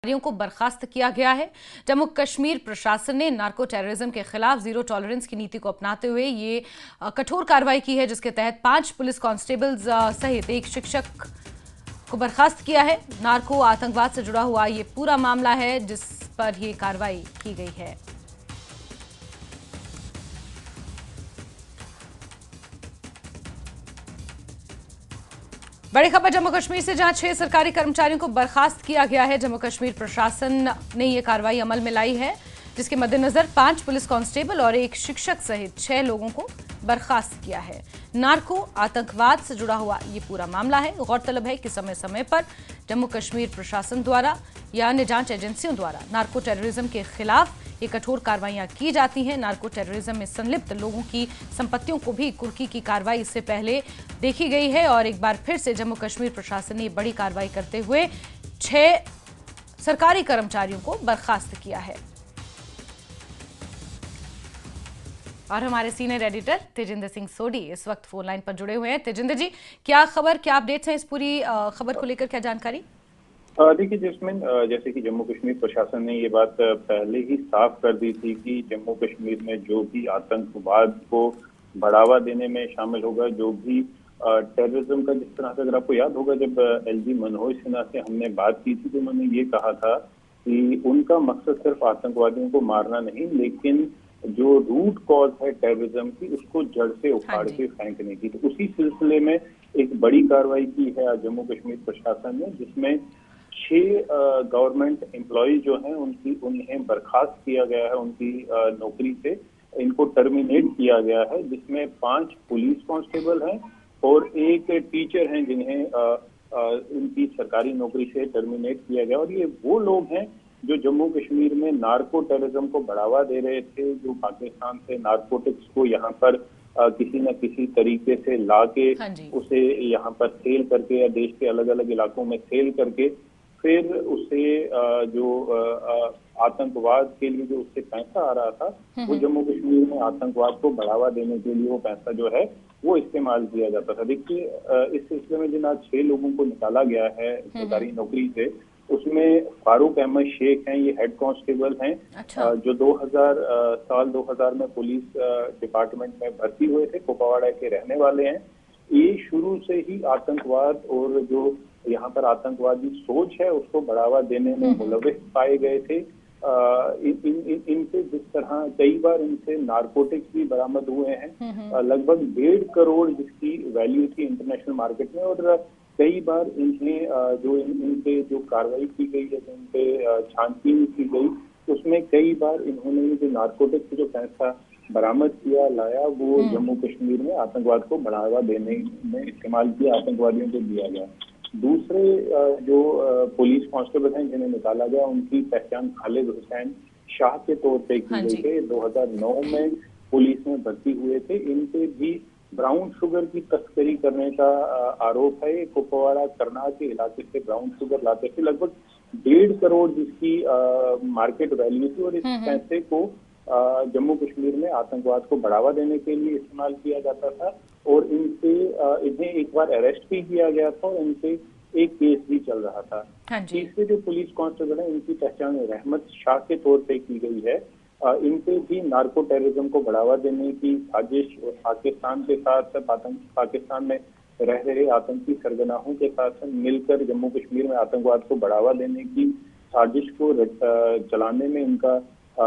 अधिकारियों को बर्खास्त किया गया है। जम्मू कश्मीर प्रशासन ने नार्को टेररिज्म के खिलाफ जीरो टॉलरेंस की नीति को अपनाते हुए ये कठोर कार्रवाई की है, जिसके तहत 5 पुलिस कांस्टेबल्स सहित एक शिक्षक को बर्खास्त किया है। नार्को आतंकवाद से जुड़ा हुआ ये पूरा मामला है जिस पर ये कार्रवाई की गई है। बड़ी खबर जम्मू कश्मीर से, जहां 6 सरकारी कर्मचारियों को बर्खास्त किया गया है। जम्मू कश्मीर प्रशासन ने यह कार्रवाई अमल में लाई है, जिसके मद्देनजर 5 पुलिस कांस्टेबल और एक शिक्षक सहित 6 लोगों को बर्खास्त किया है। नार्को आतंकवाद से जुड़ा हुआ ये पूरा मामला है। गौरतलब है कि समय समय पर जम्मू कश्मीर प्रशासन द्वारा या अन्य जांच एजेंसियों द्वारा नार्को टेररिज्म के खिलाफ ये कठोर कार्रवाइयां की जाती हैं। नार्को टेररिज्म में संलिप्त लोगों की संपत्तियों को भी कुर्की की कार्रवाई इससे पहले देखी गई है और एक बार फिर से जम्मू कश्मीर प्रशासन ने बड़ी कार्रवाई करते हुए 6 सरकारी कर्मचारियों को बर्खास्त किया है। और हमारे सीनियर एडिटर तेजिंदर सिंह सोडी इस वक्त फोन लाइन पर जुड़े हुए हैं। तेजिंदर जी, क्या खबर, क्या अपडेट्स हैं इस पूरी खबर को लेकर, क्या जानकारी? देखिए जैस्मिन, जैसे कि जम्मू कश्मीर प्रशासन ने ये बात पहले ही साफ कर दी थी कि जम्मू कश्मीर में जो भी आतंकवाद को बढ़ावा देने में शामिल होगा, जो भी टेररिज्म का, जिस तरह से अगर आपको याद होगा जब एलजी मनोज सिन्हा से हमने बात की थी तो उन्होंने ये कहा था कि उनका मकसद सिर्फ आतंकवादियों को मारना नहीं, लेकिन जो रूट कॉज है टेररिज्म की उसको जड़ से उखाड़ के फेंकने की। तो उसी सिलसिले में एक बड़ी कार्रवाई की है आज जम्मू कश्मीर प्रशासन ने, जिसमें 6 गवर्नमेंट एम्प्लॉय जो हैं उन्हें बर्खास्त किया गया है उनकी नौकरी से, इनको टर्मिनेट किया गया है, जिसमें 5 पुलिस कांस्टेबल हैं और एक टीचर हैं जिन्हें उनकी सरकारी नौकरी से टर्मिनेट किया गया। और ये वो लोग हैं जो जम्मू कश्मीर में नार्को टेररिज्म को बढ़ावा दे रहे थे, जो पाकिस्तान से नार्कोटिक्स को यहाँ पर किसी न किसी तरीके से ला के उसे यहाँ पर सेल करके या देश के अलग अलग इलाकों में सेल करके फिर उसे जो आतंकवाद के लिए जो उससे पैसा आ रहा था वो जम्मू कश्मीर में आतंकवाद को बढ़ावा देने के लिए वो पैसा जो है वो इस्तेमाल किया जाता था। देखिए इस सिलसिले में जिन आज 6 लोगों को निकाला गया है सरकारी नौकरी से, उसमें फारूक अहमद शेख हैं, ये हेड कांस्टेबल हैं। अच्छा। जो 2000 में पुलिस डिपार्टमेंट में भर्ती हुए थे, कुपवाड़ा के रहने वाले हैं। ये शुरू से ही आतंकवाद और जो यहाँ पर आतंकवादी सोच है उसको बढ़ावा देने में मुलविस पाए गए थे। इनसे जिस तरह कई बार इनसे नारकोटिक्स भी बरामद हुए हैं, लगभग 1.5 करोड़ जिसकी वैल्यू थी इंटरनेशनल मार्केट में। और कई बार इन्हें जो इनके जो कार्रवाई की गई है, इन पे छानबीन की गई, उसमें कई बार इन्होंने जो नारकोटिक्स जो पैसा बरामद किया लाया वो जम्मू कश्मीर में आतंकवाद को बढ़ावा देने में इस्तेमाल किया, आतंकवादियों को दिया गया। दूसरे जो पुलिस कांस्टेबल हैं जिन्हें निकाला गया, उनकी पहचान खालिद हुसैन शाह के तौर पे की गई है। 2009 में पुलिस में भर्ती हुए थे। इन पे भी ब्राउन शुगर की तस्करी करने का आरोप है। कुपवाड़ा करनाल के इलाके से ब्राउन शुगर लाते थे, लगभग 1.5 करोड़ जिसकी मार्केट वैल्यू थी। और इस पैसे को जम्मू कश्मीर में आतंकवाद को बढ़ावा देने के लिए इस्तेमाल किया जाता था। और इन्हें एक बार अरेस्ट भी किया गया था और इनसे एक केस भी चल रहा था। तीसरे जो पुलिस कांस्टेबल है, इनकी पहचान रहमत शाह के तौर पे की गई है। इनपे भी नार्को टेररिज्म को बढ़ावा देने की साजिश और पाकिस्तान के साथ पाकिस्तान में रह रहे आतंकी सरगनाहों के साथ मिलकर जम्मू कश्मीर में आतंकवाद को बढ़ावा देने की साजिश को चलाने में इनका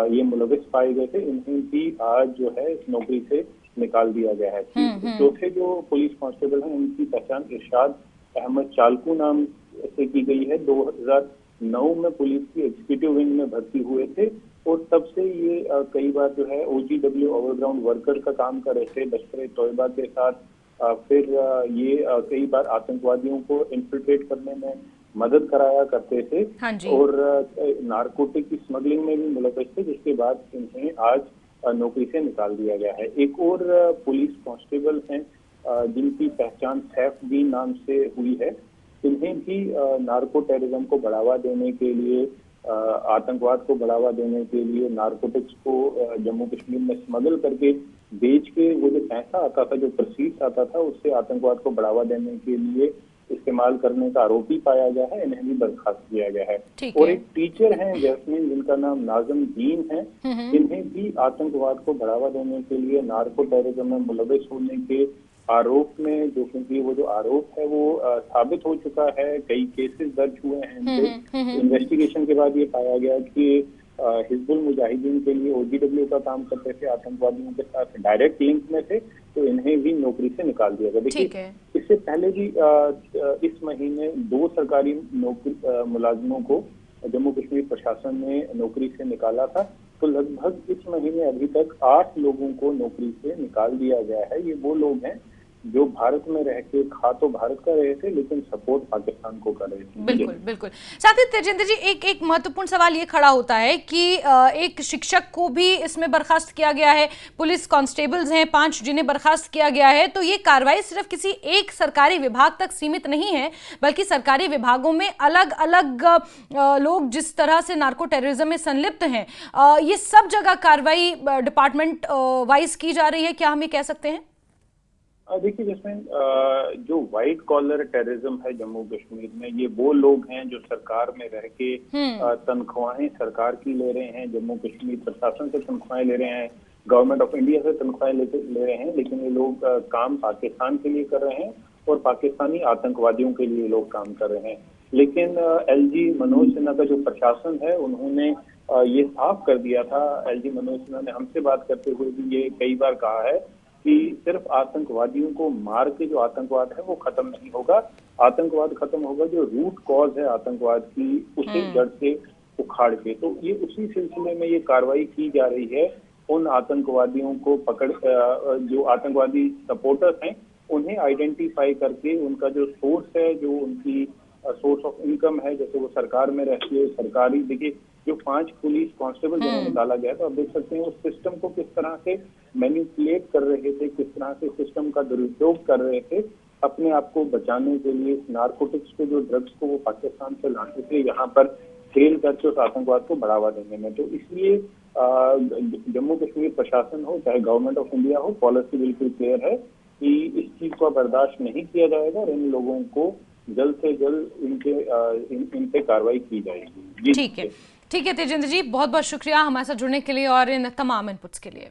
ये मुलविस पाए गए थे। इन्हें भी आज जो है इस नौकरी से निकाल दिया गया है। चौथे जो पुलिस कांस्टेबल हैं, उनकी पहचान इरशाद अहमद चालकू नाम से की गई है। 2009 में पुलिस की एग्जीक्यूटिव विंग में भर्ती हुए थे और तब से ये कई बार जो है OGW ओवरग्राउंड वर्कर का काम कर रहे थे लश्कर तोयबा के साथ। फिर ये कई बार आतंकवादियों को इन्फिल्ट्रेट करने में मदद कराया करते थे और नारकोटिक की स्मगलिंग में भी मुलविस थे, जिसके बाद इन्हें आज नौकरी से निकाल दिया गया है। एक और पुलिस कांस्टेबल हैं जिनकी पहचान सैफुद्दीन नाम से हुई है। इन्हें भी नार्को टेररिज्म को बढ़ावा देने के लिए, आतंकवाद को बढ़ावा देने के लिए, नारकोटिक्स को जम्मू कश्मीर में स्मगल करके बेच के वो जो पैसा आता था, जो प्रोसीड्स आता था, उससे आतंकवाद को बढ़ावा देने के लिए इस्तेमाल करने का आरोपी पाया गया है, इन्हें भी बर्खास्त किया गया है। ठीक और है। एक टीचर हैं जैस्मिन, जिनका नाम नाज़म दीन है, इन्हें भी आतंकवाद को बढ़ावा देने के लिए नार्को टेररिज्म में मुलविस होने के आरोप में, जो क्योंकि वो जो आरोप है वो साबित हो चुका है, कई केसेस दर्ज हुए हैं इनसे। इन्वेस्टिगेशन के बाद ये पाया गया कि हिजबुल मुजाहिदीन के लिए OGW का काम करते थे, आतंकवादियों के साथ डायरेक्ट लिंक में थे, तो इन्हें भी नौकरी से निकाल दिया गया। देखिए, इससे पहले भी इस महीने 2 सरकारी नौकरी मुलाजिमों को जम्मू कश्मीर प्रशासन ने नौकरी से निकाला था। तो लगभग इस महीने अभी तक 8 लोगों को नौकरी से निकाल दिया गया है। ये वो लोग हैं जो भारत में रह के खा तो भारत का रहे थे, लेकिन सपोर्ट पाकिस्तान को कर रहे थे। बिल्कुल बिल्कुल। साथ ही तेजिंदर जी, एक महत्वपूर्ण सवाल ये खड़ा होता है कि एक शिक्षक को भी इसमें बर्खास्त किया गया है, पुलिस कांस्टेबल्स हैं 5 जिन्हें बर्खास्त किया गया है। तो ये कार्रवाई सिर्फ किसी एक सरकारी विभाग तक सीमित नहीं है, बल्कि सरकारी विभागों में अलग अलग लोग जिस तरह से नार्को टेररिज्म में संलिप्त हैं, ये सब जगह कार्रवाई डिपार्टमेंट वाइज की जा रही है, क्या हम ये कह सकते हैं? देखिए, जिसमें जो व्हाइट कॉलर टेररिज्म है जम्मू कश्मीर में, ये वो लोग हैं जो सरकार में रह के तनख्वाहें सरकार की ले रहे हैं, जम्मू कश्मीर प्रशासन से तनख्वाहें ले रहे हैं, गवर्नमेंट ऑफ इंडिया से तनख्वाहें ले रहे हैं, लेकिन ये लोग काम पाकिस्तान के लिए कर रहे हैं और पाकिस्तानी आतंकवादियों के लिए लोग काम कर रहे हैं। लेकिन LG मनोज सिन्हा का जो प्रशासन है, उन्होंने ये साफ कर दिया था। LG मनोज सिन्हा ने हमसे बात करते हुए भी ये कई बार कहा है कि सिर्फ आतंकवादियों को मार के जो आतंकवाद है वो खत्म नहीं होगा। आतंकवाद खत्म होगा जो रूट कॉज है आतंकवाद की, उसे जड़ से उखाड़ के। तो ये उसी सिलसिले में ये कार्रवाई की जा रही है। उन आतंकवादियों को पकड़, जो आतंकवादी सपोर्टर्स हैं, उन्हें आइडेंटिफाई करके उनका जो सोर्स है, जो उनकी सोर्स ऑफ इनकम है, जैसे वो सरकार में रहती है, सरकारी, देखिए जो 5 पुलिस कांस्टेबल जिन्हें निकाला गया था, आप देख सकते हैं उस सिस्टम को किस तरह से मैनिपुलेट कर रहे थे, किस तरह से सिस्टम का दुरुपयोग कर रहे थे अपने आप को बचाने के लिए। नारकोटिक्स के जो ड्रग्स को वो पाकिस्तान से लाते थे, यहाँ पर सेल करके उस आतंकवाद को बढ़ावा देने में। तो इसलिए जम्मू कश्मीर प्रशासन हो चाहे गवर्नमेंट ऑफ इंडिया हो, पॉलिसी बिल्कुल क्लियर है कि इस चीज को बर्दाश्त नहीं किया जाएगा और इन लोगों को जल्द से जल्द इन पे कार्रवाई की जाएगी। ठीक है तेजिंदर जी, बहुत बहुत शुक्रिया हमारे साथ जुड़ने के लिए और इन तमाम इनपुट्स के लिए।